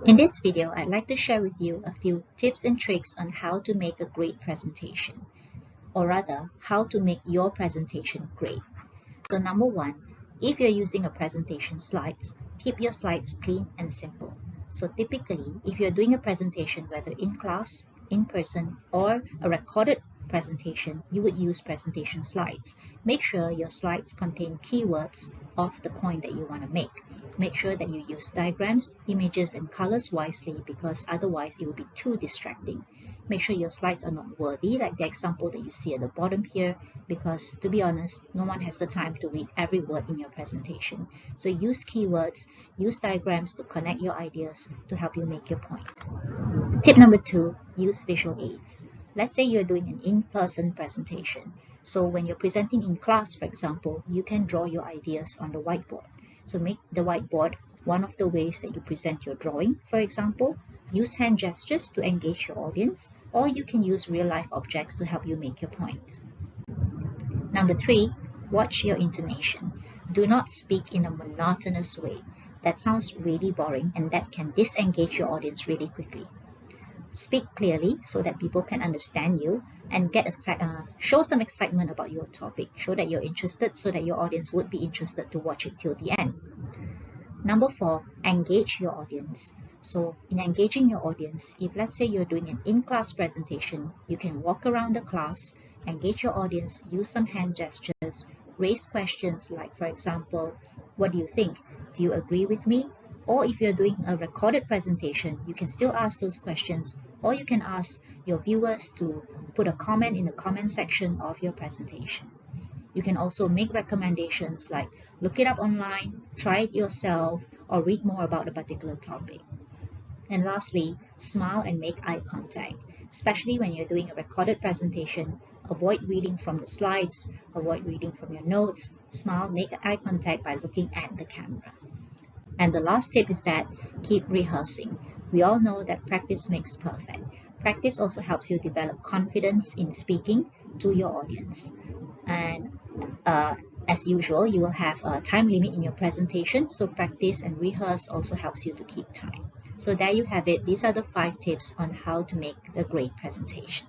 In this video, I'd like to share with you a few tips and tricks on how to make a great presentation, or rather, how to make your presentation great. So number one, if you're using a presentation slides, keep your slides clean and simple. So typically, if you're doing a presentation, whether in class, in person, or a recorded presentation, you would use presentation slides. Make sure your slides contain keywords of the point that you want to make. Make sure that you use diagrams, images, and colors wisely because otherwise it will be too distracting. Make sure your slides are not wordy, like the example that you see at the bottom here, because to be honest, no one has the time to read every word in your presentation. So use keywords, use diagrams to connect your ideas to help you make your point. Tip number two, use visual aids. Let's say you're doing an in-person presentation. So when you're presenting in class, for example, you can draw your ideas on the whiteboard. So make the whiteboard one of the ways that you present your drawing. For example, use hand gestures to engage your audience, or you can use real-life objects to help you make your point. Number three, watch your intonation. Do not speak in a monotonous way. That sounds really boring and that can disengage your audience really quickly. Speak clearly so that people can understand you and show some excitement about your topic. Show that you're interested so that your audience would be interested to watch it till the end. Number four, engage your audience. So in engaging your audience, if let's say you're doing an in-class presentation, you can walk around the class, engage your audience, use some hand gestures, raise questions like, for example, what do you think? Do you agree with me? Or if you're doing a recorded presentation, you can still ask those questions, or you can ask your viewers to put a comment in the comment section of your presentation. You can also make recommendations like look it up online, try it yourself, or read more about a particular topic. And lastly, smile and make eye contact, especially when you're doing a recorded presentation. Avoid reading from the slides, avoid reading from your notes, smile, make eye contact by looking at the camera. And the last tip is that keep rehearsing. We all know that practice makes perfect. Practice also helps you develop confidence in speaking to your audience. And as usual, you will have a time limit in your presentation, so practice and rehearse also helps you to keep time. So there you have it. These are the 5 tips on how to make a great presentation.